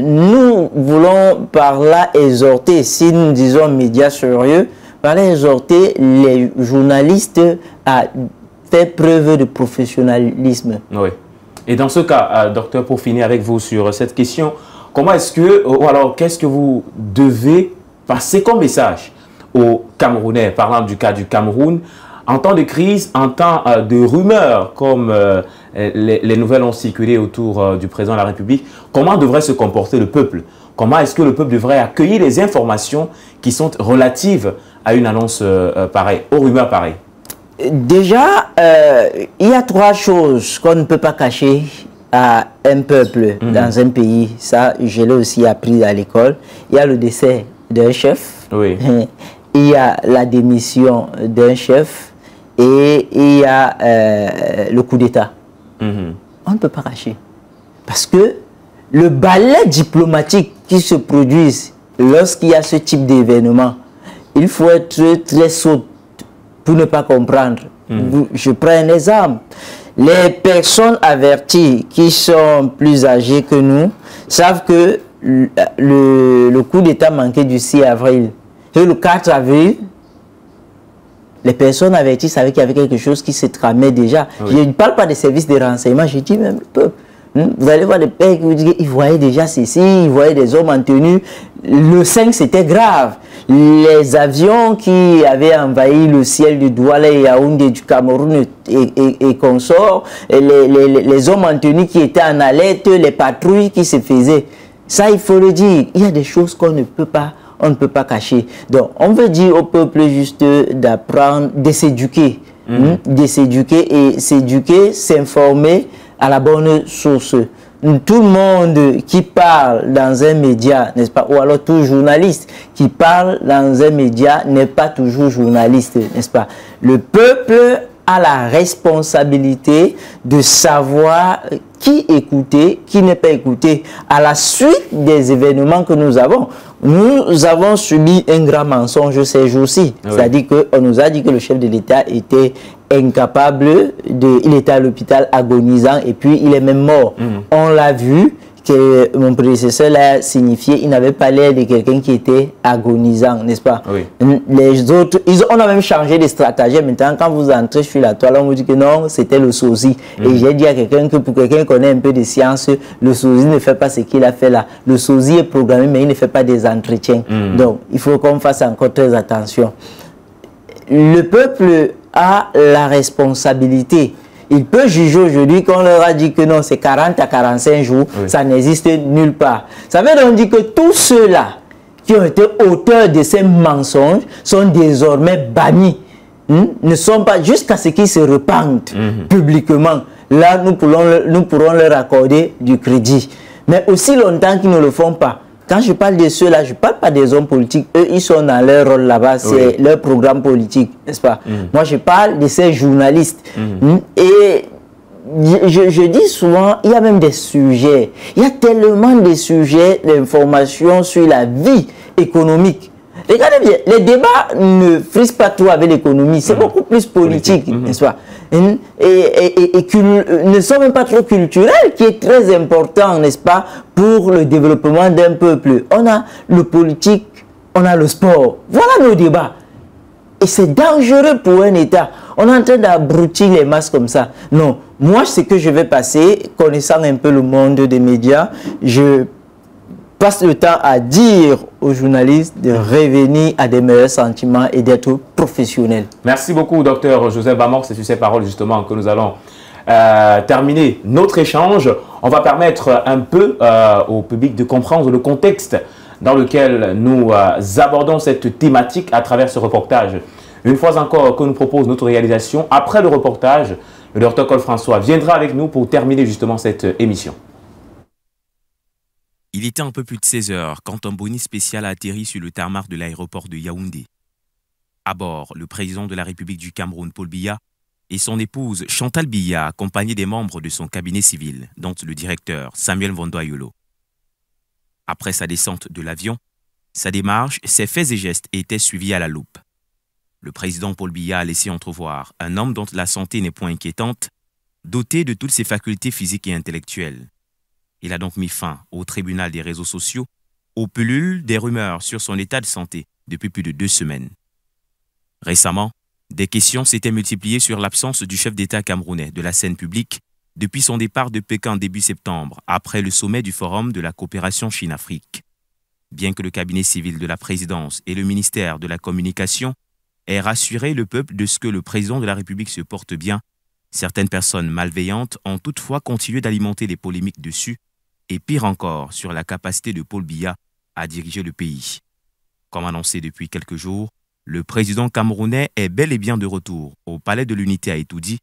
nous voulons par là exhorter, si nous disons médias sérieux, par là exhorter les journalistes à faire preuve de professionnalisme. Oui. Et dans ce cas, docteur, pour finir avec vous sur cette question, comment est-ce que, ou alors qu'est-ce que vous devez passer comme message aux Camerounais, parlant du cas du Cameroun, en temps de crise, en temps de rumeurs, comme les nouvelles ont circulé autour du président de la République, comment devrait se comporter le peuple? Comment est-ce que le peuple devrait accueillir les informations qui sont relatives à une annonce pareille, aux rumeurs pareilles? Déjà, il y a trois choses qu'on ne peut pas cacher à un peuple dans un pays. Ça, je l'ai aussi appris à l'école. Il y a le décès d'un chef. Oui. Il y a la démission d'un chef. Et il y a le coup d'État. On ne peut pas cacher. Parce que le balai diplomatique qui se produit lorsqu'il y a ce type d'événement, il faut être très sot pour ne pas comprendre. Je prends un exemple. Les personnes averties qui sont plus âgées que nous savent que le coup d'État manquait du 6 avril. Et le 4 avril, les personnes averties savaient qu'il y avait quelque chose qui se tramait déjà. Oui. Je ne parle pas des services de renseignement, je dis même le peuple. Vous allez voir des pères qui vous disent qu'ils voyaient déjà ceci, ils voyaient des hommes en tenue. Le 5, c'était grave. Les avions qui avaient envahi le ciel du Douala et Yaoundé, du Cameroun et consorts, les hommes en tenue qui étaient en alerte, les patrouilles qui se faisaient. Ça, il faut le dire. Il y a des choses qu'on ne peut pas. On ne peut pas cacher. Donc, on veut dire au peuple juste d'apprendre, de s'éduquer. De s'éduquer et s'éduquer, s'informer à la bonne source. Tout le monde qui parle dans un média, n'est-ce pas, ou alors tout journaliste qui parle dans un média n'est pas toujours journaliste, n'est-ce pas. Le peuple a la responsabilité de savoir qui écouter, qui n'est pas écouté. À la suite des événements que nous avons subi un grand mensonge ces jours-ci. Oui. C'est-à-dire qu'on nous a dit que le chef de l'État était incapable il était à l'hôpital agonisant et puis il est même mort. On l'a vu que mon prédécesseur l'a signifié, il n'avait pas l'air de quelqu'un qui était agonisant, n'est-ce pas? Oui. Les autres, on a même changé de stratégie. Maintenant, quand vous entrez sur la toile, on vous dit que non, c'était le sosie. Et j'ai dit à quelqu'un que pour quelqu'un qui connaît un peu de science, le sosie ne fait pas ce qu'il a fait là. Le sosie est programmé, mais il ne fait pas des entretiens. Donc, il faut qu'on fasse encore très attention. Le peuple a la responsabilité. Il peut juger aujourd'hui qu'on leur a dit que non, c'est 40 à 45 jours, ça n'existe nulle part. Ça veut donc dire que tous ceux-là qui ont été auteurs de ces mensonges sont désormais bannis. Ne sont pas jusqu'à ce qu'ils se repentent publiquement. Là, nous pourrons leur accorder du crédit. Mais aussi longtemps qu'ils ne le font pas. Quand je parle de ceux-là, je ne parle pas des hommes politiques. Eux, ils sont dans leur rôle là-bas. C'est leur programme politique, n'est-ce pas? Moi, je parle de ces journalistes. Et je dis souvent, il y a même des sujets. Il y a tellement de sujets d'information sur la vie économique. Regardez bien, les débats ne frisent pas trop avec l'économie. C'est beaucoup plus politique, n'est-ce pas? Et qui ne sont même pas trop culturels, qui est très important, n'est-ce pas, pour le développement d'un peuple. On a le politique, on a le sport. Voilà nos débats. Et c'est dangereux pour un État. On est en train d'abrutir les masses comme ça. Non, moi, ce que je vais passer, connaissant un peu le monde des médias, je passe le temps à dire aux journalistes de revenir à des meilleurs sentiments et d'être professionnels. Merci beaucoup, docteur Joseph Bamor. C'est sur ces paroles justement que nous allons terminer notre échange. On va permettre un peu au public de comprendre le contexte dans lequel nous abordons cette thématique à travers ce reportage. Une fois encore que nous propose notre réalisation, après le reportage, le docteur Col François viendra avec nous pour terminer justement cette émission. Il était un peu plus de 16 heures quand un Boni spécial a atterri sur le tarmac de l'aéroport de Yaoundé. À bord, le président de la République du Cameroun, Paul Biya, et son épouse Chantal Biya, accompagnés des membres de son cabinet civil, dont le directeur Samuel Vondoayolo. Après sa descente de l'avion, sa démarche, ses faits et gestes étaient suivis à la loupe. Le président Paul Biya a laissé entrevoir un homme dont la santé n'est point inquiétante, doté de toutes ses facultés physiques et intellectuelles. Il a donc mis fin au tribunal des réseaux sociaux, aux pilules des rumeurs sur son état de santé depuis plus de 2 semaines. Récemment, des questions s'étaient multipliées sur l'absence du chef d'État camerounais de la scène publique depuis son départ de Pékin début septembre, après le sommet du Forum de la coopération Chine-Afrique. Bien que le cabinet civil de la présidence et le ministère de la Communication aient rassuré le peuple de ce que le président de la République se porte bien, certaines personnes malveillantes ont toutefois continué d'alimenter des polémiques dessus, et pire encore, sur la capacité de Paul Biya à diriger le pays. Comme annoncé depuis quelques jours, le président camerounais est bel et bien de retour au Palais de l'Unité à Etoudi,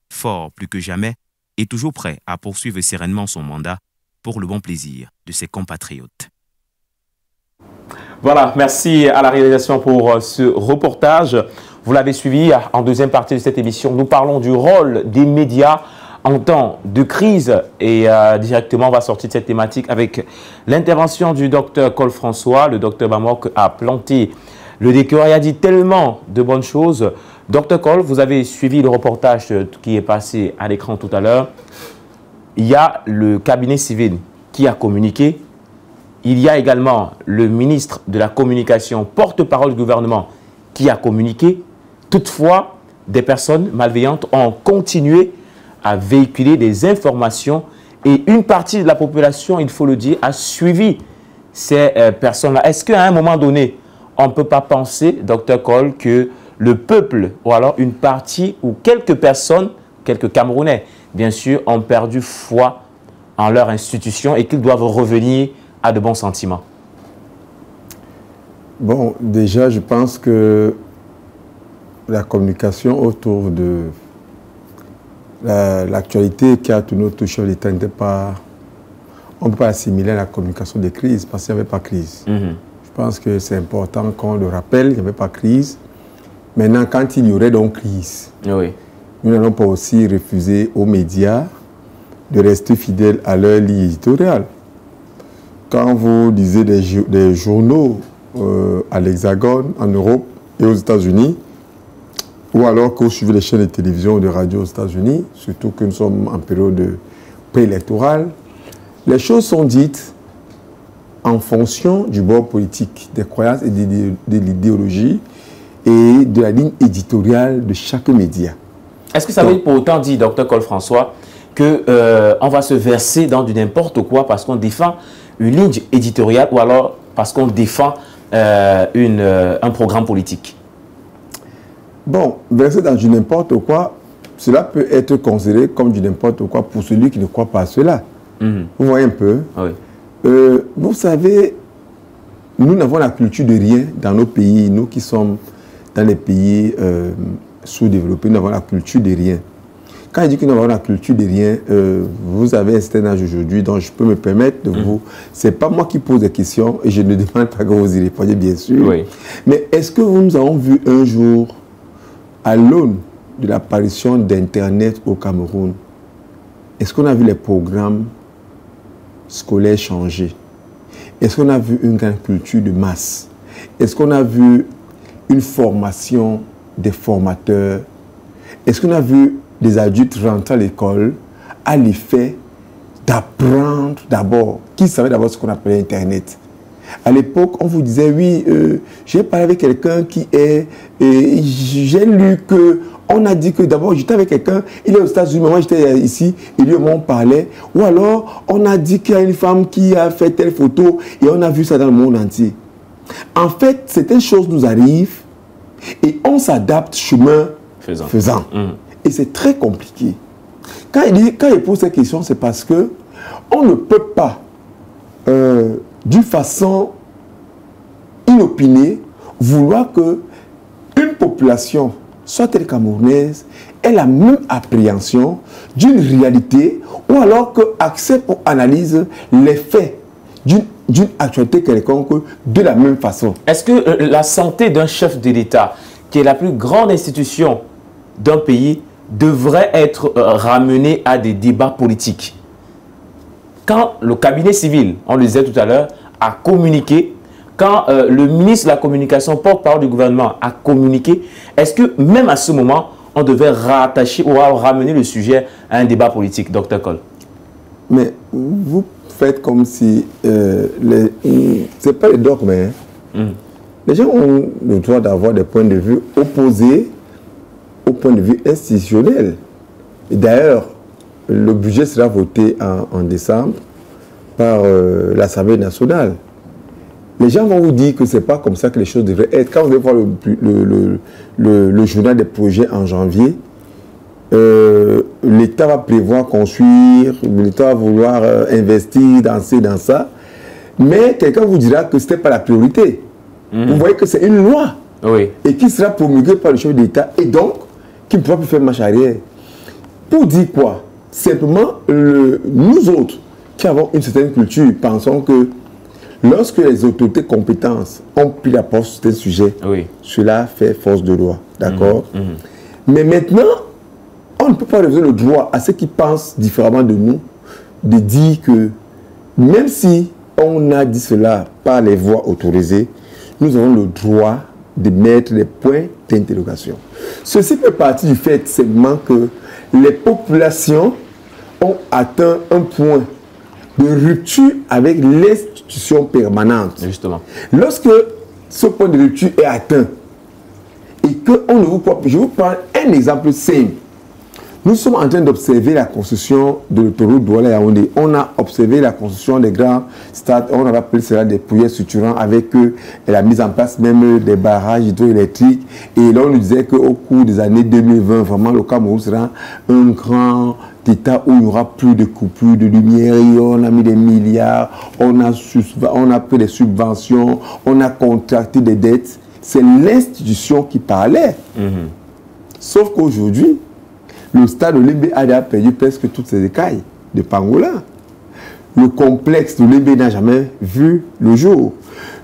fort plus que jamais, et toujours prêt à poursuivre sereinement son mandat pour le bon plaisir de ses compatriotes. Voilà, merci à la réalisation pour ce reportage. Vous l'avez suivi en deuxième partie de cette émission. Nous parlons du rôle des médias en temps de crise et directement on va sortir de cette thématique avec l'intervention du docteur Col François. Le docteur Bamok a planté le décor et a dit tellement de bonnes choses. Docteur Col, vous avez suivi le reportage qui est passé à l'écran tout à l'heure. Il y a le cabinet civil qui a communiqué. Il y a également le ministre de la Communication, porte-parole du gouvernement, qui a communiqué. Toutefois, des personnes malveillantes ont continué à véhiculer des informations et une partie de la population, il faut le dire, a suivi ces personnes-là. Est-ce qu'à un moment donné, on ne peut pas penser, docteur Col, que le peuple, ou alors une partie ou quelques personnes, quelques Camerounais, bien sûr, ont perdu foi en leur institution et qu'ils doivent revenir à de bons sentiments? Bon, déjà, je pense que la communication autour de l'actualité qui a tourné autour de l'État n'était pas... On ne peut pas assimiler à la communication des crises parce qu'il n'y avait pas de crise. Je pense que c'est important qu'on le rappelle, il n'y avait pas de crise. Maintenant, quand il y aurait donc crise, nous n'allons pas aussi refuser aux médias de rester fidèles à leur ligne éditoriale. Quand vous lisez des journaux à l'Hexagone, en Europe et aux États-Unis, ou alors que vous suivez les chaînes de télévision ou de radio aux États-Unis, surtout que nous sommes en période préélectorale, les choses sont dites en fonction du bord politique, des croyances et de l'idéologie et de la ligne éditoriale de chaque média. Est-ce que ça veut pour autant dire, docteur Col François, qu'on va se verser dans du n'importe quoi parce qu'on défend une ligne éditoriale ou alors parce qu'on défend un programme politique? Bon, verser dans du n'importe quoi, cela peut être considéré comme du n'importe quoi pour celui qui ne croit pas à cela. Vous voyez un peu? Oui. Vous savez, nous n'avons la culture de rien dans nos pays. Nous qui sommes dans les pays sous-développés, nous avons la culture de rien. Quand je dis que nous avons la culture de rien, vous avez un certain âge aujourd'hui, donc je peux me permettre de vous... Ce n'est pas moi qui pose des questions et je ne demande pas que vous y répondiez, bien sûr. Oui. Mais est-ce que nous avons vu un jour, à l'aune de l'apparition d'Internet au Cameroun, est-ce qu'on a vu les programmes scolaires changer? Est-ce qu'on a vu une grande culture de masse? Est-ce qu'on a vu une formation des formateurs? Est-ce qu'on a vu des adultes rentrer à l'école à l'effet d'apprendre d'abord, qui savait d'abord ce qu'on appelait Internet? À l'époque, on vous disait, oui, j'ai parlé avec quelqu'un qui est... j'ai lu que... On a dit que d'abord, j'étais avec quelqu'un, il est aux États-Unis, moi j'étais ici, et lui, on parlait. Ou alors, on a dit qu'il y a une femme qui a fait telle photo, et on a vu ça dans le monde entier. En fait, certaines choses nous arrivent, et on s'adapte chemin faisant. Et c'est très compliqué. Quand il pose cette question, c'est parce que on ne peut pas, d'une façon inopinée, vouloir que une population, soit-elle camerounaise, ait la même appréhension d'une réalité ou alors qu'accepte ou analyse les faits d'une actualité quelconque de la même façon. Est-ce que la santé d'un chef de l'État, qui est la plus grande institution d'un pays, devrait être ramenée à des débats politiques? Quand le cabinet civil, on le disait tout à l'heure, a communiqué, quand le ministre de la Communication, porte-parole du gouvernement, a communiqué, est-ce que même à ce moment, on devait rattacher ou ramener le sujet à un débat politique, docteur Col? Mais vous faites comme si... c'est pas les dogmes, hein. Les gens ont le droit d'avoir des points de vue opposés au point de vue institutionnel. Et d'ailleurs, le budget sera voté en décembre par l'Assemblée nationale. Les gens vont vous dire que ce n'est pas comme ça que les choses devraient être. Quand vous allez voir le journal des projets en janvier, l'État va prévoir construire, l'État va vouloir investir dans ça, mais quelqu'un vous dira que ce n'était pas la priorité. Vous voyez que c'est une loi et qui sera promulguée par le chef d'État et donc qui ne pourra plus faire marche arrière. Pour dire quoi? Simplement, nous autres qui avons une certaine culture, pensons que lorsque les autorités compétentes ont pris la porte sur certains sujets, cela fait force de loi. D'accord? Mais maintenant, on ne peut pas refuser le droit à ceux qui pensent différemment de nous de dire que même si on a dit cela par les voies autorisées, nous avons le droit de mettre des points d'interrogation. Ceci fait partie du fait seulement que les populations ont atteint un point de rupture avec l'institution permanente. Justement. Lorsque ce point de rupture est atteint et qu'on ne vous croit plus, je vous prends un exemple simple. Nous sommes en train d'observer la construction de l'autoroute Douala-Yaoundé. On a observé la construction des grands stades, on a appelé cela des projets structurants avec la mise en place même des barrages hydroélectriques. Et là, on nous disait qu'au cours des années 2020, vraiment, le Cameroun sera un grand État où il n'y aura plus de coupures de lumière. Et on a mis des milliards, on a pris des subventions, on a contracté des dettes. C'est l'institution qui parlait. Sauf qu'aujourd'hui, le stade Olembe a perdu presque toutes ses écailles de pangolin. Le complexe de Olembe n'a jamais vu le jour.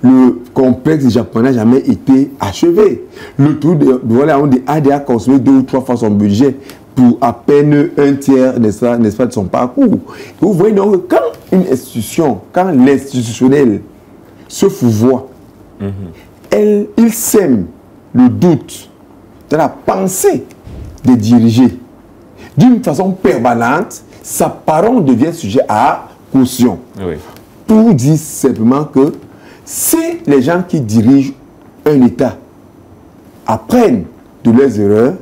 Le complexe japonais n'a jamais été achevé. Le tour de Douala-Yaoundé a consommé 2 ou 3 fois son budget pour à peine un tiers, n'est-ce pas, de son parcours. Et vous voyez donc que quand une institution, quand l'institutionnel se fourvoie, il sème le doute dans la pensée des dirigés. D'une façon permanente, sa parole devient sujet à caution. Pour dire simplement que si les gens qui dirigent un État apprennent de leurs erreurs,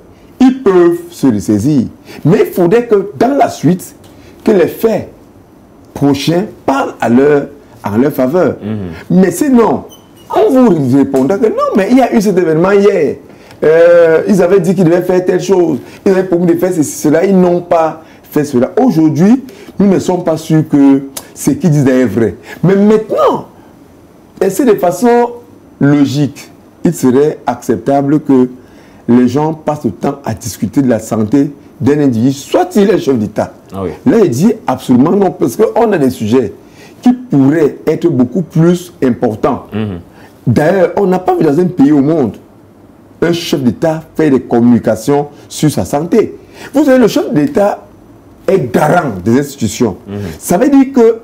ils peuvent se ressaisir. Mais il faudrait que dans la suite, que les faits prochains parlent en leur faveur. Mais sinon, on vous répondra que non, mais il y a eu cet événement hier. Ils avaient dit qu'ils devaient faire telle chose. Ils avaient promis de faire ceci, cela. Ils n'ont pas fait cela. Aujourd'hui, nous ne sommes pas sûrs que ce qu'ils disent est vrai. Mais maintenant, et c'est de façon logique, il serait acceptable que les gens passent le temps à discuter de la santé d'un individu, soit-il un chef d'État. Là, il dit absolument non, parce qu'on a des sujets qui pourraient être beaucoup plus importants. D'ailleurs, on n'a pas vu dans un pays au monde un chef d'État fait des communications sur sa santé. Vous savez, le chef d'État est garant des institutions. Ça veut dire que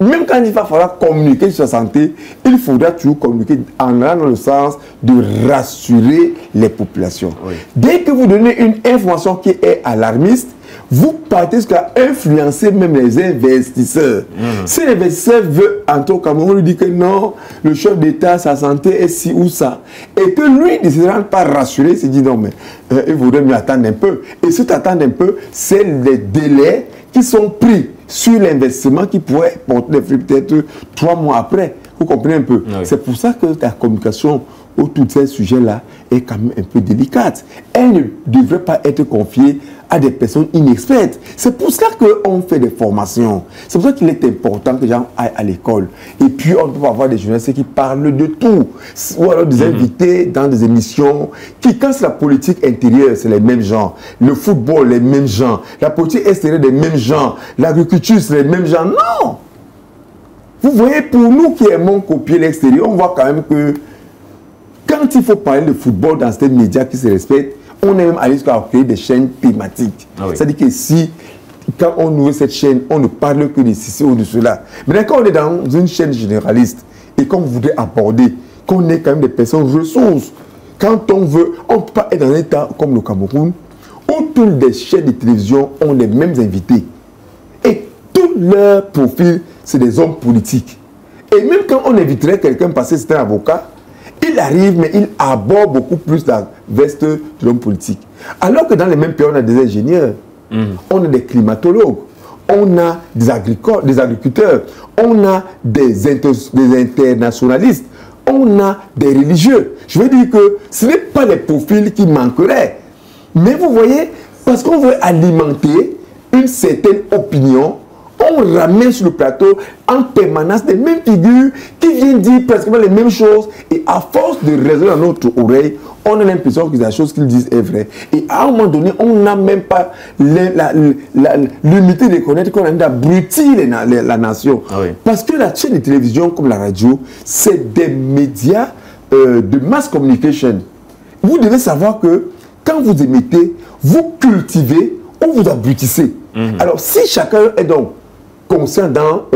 même quand il va falloir communiquer sur sa santé, il faudra toujours communiquer en allant dans le sens de rassurer les populations. Dès que vous donnez une information qui est alarmiste, vous partez jusqu'à influencer même les investisseurs. Si l'investisseur veut entrer au Cameroun, on lui dit que non, le chef d'État, sa santé est ci ou ça. Et que lui ne se rend pas rassuré, il se dit non, mais il vaudrait mieux attendre un peu. Et si tu attends un peu, c'est les délais qui sont pris sur l'investissement qui pourrait porter des fruits peut-être 3 mois après. Vous comprenez un peu? C'est pour ça que la communication autour de ces sujets-là est quand même un peu délicate. Elle ne devrait pas être confiée à des personnes inexpertes. C'est pour cela qu'on fait des formations. C'est pour ça qu'il est important que les gens aillent à l'école. Et puis, on ne peut pas avoir des journalistes qui parlent de tout. Ou alors des invités dans des émissions qui, quand c'est la politique intérieure, c'est les mêmes gens. Le football, les mêmes gens. La politique extérieure, les mêmes gens. L'agriculture, c'est les mêmes gens. Non! Vous voyez, pour nous qui aimons copier l'extérieur, on voit quand même que quand il faut parler de football dans ces médias qui se respectent, on est même allé jusqu'à créer des chaînes thématiques. C'est-à-dire que si, quand on ouvre cette chaîne, on ne parle que de ceci ou de cela. Mais quand on est dans une chaîne généraliste et qu'on voudrait aborder, qu'on est quand même des personnes ressources, quand on veut, on ne peut pas être dans un état comme le Cameroun, où toutes les chaînes de télévision ont les mêmes invités. Et tous leurs profils, c'est des hommes politiques. Et même quand on inviterait quelqu'un parce que c'est un avocat, il arrive, mais il aborde beaucoup plus la veste de l'homme politique. Alors que dans les mêmes pays, on a des ingénieurs, on a des climatologues, on a des agriculteurs, on a des internationalistes, on a des religieux. Je veux dire que ce n'est pas les profils qui manqueraient. Mais vous voyez, parce qu'on veut alimenter une certaine opinion, on ramène sur le plateau en permanence des mêmes figures qui viennent dire pratiquement les mêmes choses. Et à force de résonner dans notre oreille, on a l'impression que la chose qu'ils disent est vraie. Et à un moment donné, on n'a même pas l'humilité de connaître qu'on a d'abrutir la nation. Ah oui. Parce que la chaîne de télévision comme la radio, c'est des médias de mass communication. Vous devez savoir que quand vous émettez, vous cultivez ou vous abrutissez. Alors si chacun est donc conscient dans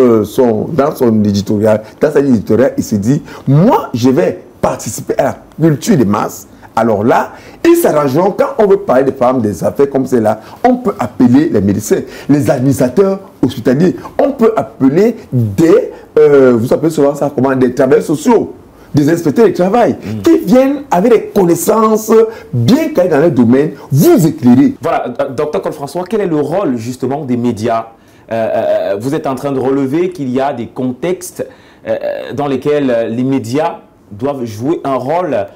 son éditorial, dans sa ligne éditoriale, il se dit, moi je vais participer à la culture des masses. Alors là, ils s'arrangeront quand on veut parler des femmes, des affaires comme celle-là. On peut appeler les médecins, les administrateurs hospitaliers. On peut appeler des, vous appelez souvent ça comment, des travailleurs sociaux, des inspecteurs de travail, qui viennent avec des connaissances bien calées dans leur domaine, vous éclairer. Voilà, Dr Cole-François, quel est le rôle justement des médias? Vous êtes en train de relever qu'il y a des contextes dans lesquels les médias doivent jouer un rôle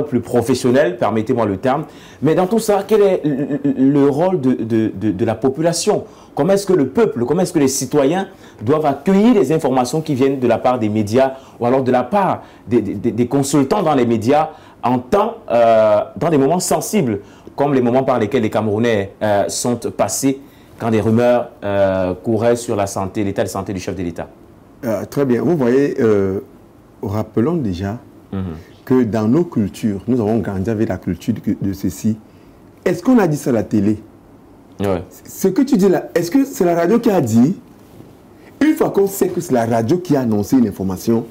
plus professionnel, permettez-moi le terme. Mais dans tout ça, quel est le rôle de la population? Comment est-ce que le peuple, comment est-ce que les citoyens doivent accueillir les informations qui viennent de la part des médias ou alors de la part des consultants dans les médias dans des moments sensibles, comme les moments par lesquels les Camerounais sont passés quand des rumeurs couraient sur la santé, l'état de santé du chef de l'État? Très bien. Vous voyez, rappelons déjà que dans nos cultures, nous avons grandi avec la culture de ceci. Est-ce qu'on a dit ça à la télé? Ouais. Ce que tu dis là, est-ce que c'est la radio qui a dit? Une fois qu'on sait que c'est la radio qui a annoncé une information,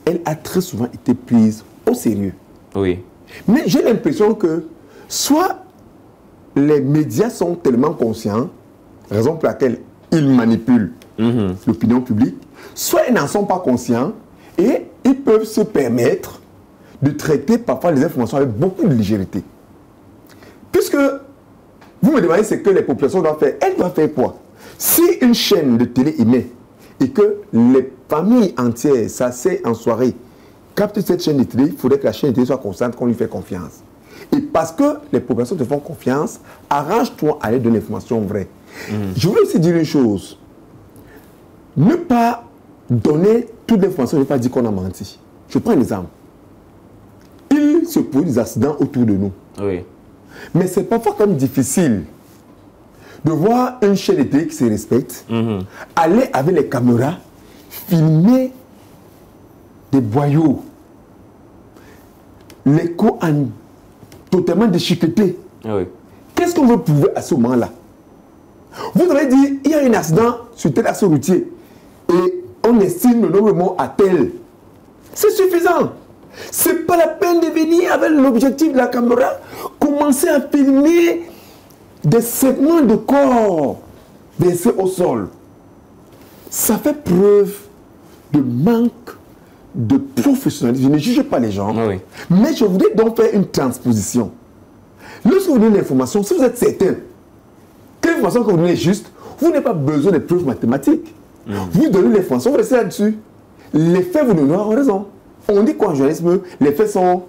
elle a très souvent été prise au sérieux. Oui. Mais j'ai l'impression que soit les médias sont tellement conscients, raison pour laquelle ils manipulent l'opinion publique, soit ils n'en sont pas conscients et ils peuvent se permettre de traiter parfois les informations avec beaucoup de légèreté. Puisque vous me demandez ce que les populations doivent faire, elles doivent faire quoi? Si une chaîne de télé émet et que les familles entières s'asseyent en soirée, captent cette chaîne de télé, il faudrait que la chaîne de télé soit consciente qu'on lui fait confiance. Et parce que les populations te font confiance, arrange-toi à aller donner l'information vraie. Je voulais aussi dire une chose. Ne pas donner toute l'information, ne pas dire qu'on a menti. Je prends un exemple. Il se produit des accidents autour de nous. Oui. Mais c'est parfois quand même difficile de voir une chaîne de télé qui se respecte, aller avec les caméras, filmer des boyaux, les coups totalement déchiquetés. Oui. Qu'est-ce qu'on veut prouver à ce moment-là? Vous avez dit, il y a un accident sur tel axe routier et on estime le nombre de morts à tel. C'est suffisant. Ce n'est pas la peine de venir avec l'objectif de la caméra, commencer à filmer des segments de corps versés au sol. Ça fait preuve de manque de professionnalisme. Je ne juge pas les gens, mais je voudrais donc faire une transposition. Lorsque vous donnez l'information, si vous êtes certain que l'information que vous donnez est juste, vous n'avez pas besoin de preuves mathématiques. Vous donnez l'information, vous restez là-dessus. Les faits vous donnent raison. On dit qu'en journalisme, les faits sont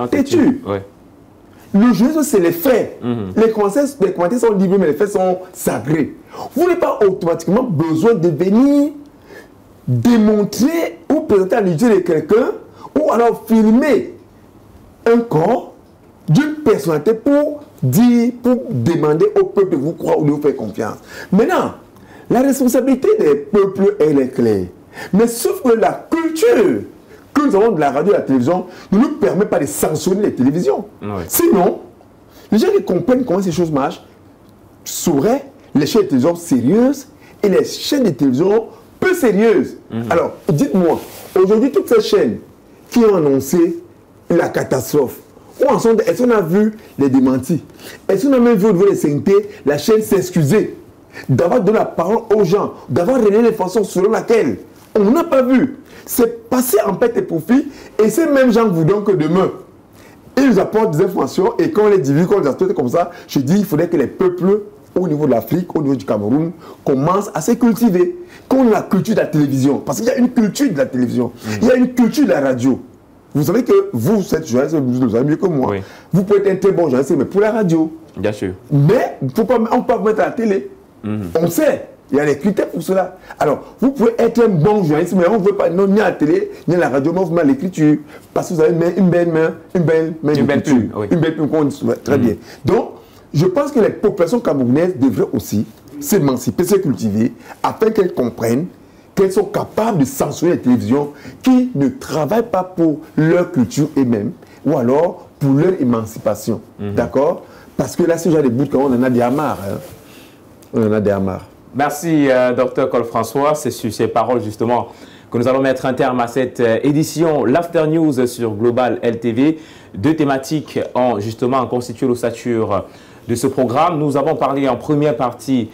têtus. Le journalisme, c'est les faits. Les commentaires sont libres, mais les faits sont sacrés. Vous n'avez pas automatiquement besoin de venir démontrer ou présenter l'idée de quelqu'un ou alors filmer un corps d'une personnalité pour demander au peuple de vous croire ou de vous faire confiance. Maintenant, la responsabilité des peuples, elle est claire. Mais sauf que la culture que nous avons de la radio et de la télévision ne nous permet pas de sanctionner les télévisions. Sinon, les gens qui comprennent comment ces choses marchent sauraient les chaînes de télévision sérieuses et les chaînes de télévision peu sérieuses. Alors, dites-moi, aujourd'hui, toutes ces chaînes qui ont annoncé la catastrophe, est-ce qu'on a vu les démentis? Est-ce qu'on a même vu au niveau des CNT la chaîne s'excuser d'avoir donné la parole aux gens, d'avoir relayé l'information selon laquelle on n'a pas vu? C'est passé en perte et profit, et ces mêmes gens voudront que demain, ils nous apportent des informations, et quand on les divise, quand on les apporte comme ça, je dis il faudrait que les peuples au niveau de l'Afrique, au niveau du Cameroun, commence à se cultiver. Qu'on a la culture de la télévision, parce qu'il y a une culture de la télévision, il y a une culture de la radio. Vous savez que vous êtes journaliste, vous le savez mieux que moi. Oui. Vous pouvez être un très bon journaliste, mais pour la radio. Bien sûr. Mais on ne peut pas vous mettre à la télé. On sait. Il y a des critères pour cela. Alors, vous pouvez être un bon journaliste, mais on ne veut pas ni à la télé, ni à la radio, mais on vous met à l'écriture. Parce que vous avez une belle main, une belle plume. Oui. Une belle plume, très bien. Donc, je pense que les populations camerounaises devraient aussi s'émanciper, se cultiver, afin qu'elles comprennent qu'elles sont capables de censurer les télévisions qui ne travaillent pas pour leur culture eux-mêmes, ou alors pour leur émancipation. D'accord? Parce que là, ce genre de bout, on en a des amarres. Hein. On en a des amarres. Merci, Dr Col François. C'est sur ces paroles, justement, que nous allons mettre un terme à cette édition l'After News sur Global LTV. Deux thématiques ont justement constitué l'ossature de ce programme. Nous avons parlé en première partie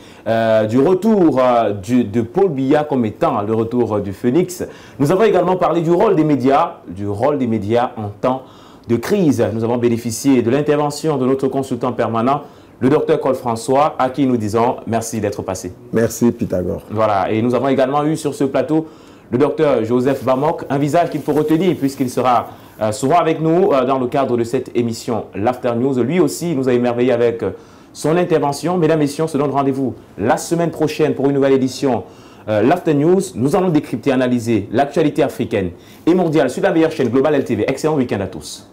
du retour de Paul Biya comme étant le retour du Phénix. Nous avons également parlé du rôle des médias en temps de crise. Nous avons bénéficié de l'intervention de notre consultant permanent, le docteur Col François, à qui nous disons merci d'être passé. Merci Pythagore. Voilà, et nous avons également eu sur ce plateau le docteur Joseph Bamok, un visage qu'il faut retenir puisqu'il sera souvent avec nous dans le cadre de cette émission l'After News. Lui aussi nous a émerveillé avec son intervention. Mesdames et messieurs, on se donne rendez-vous la semaine prochaine pour une nouvelle édition l'After News. Nous allons décrypter, analyser l'actualité africaine et mondiale sur la meilleure chaîne Global LTV. Excellent week-end à tous.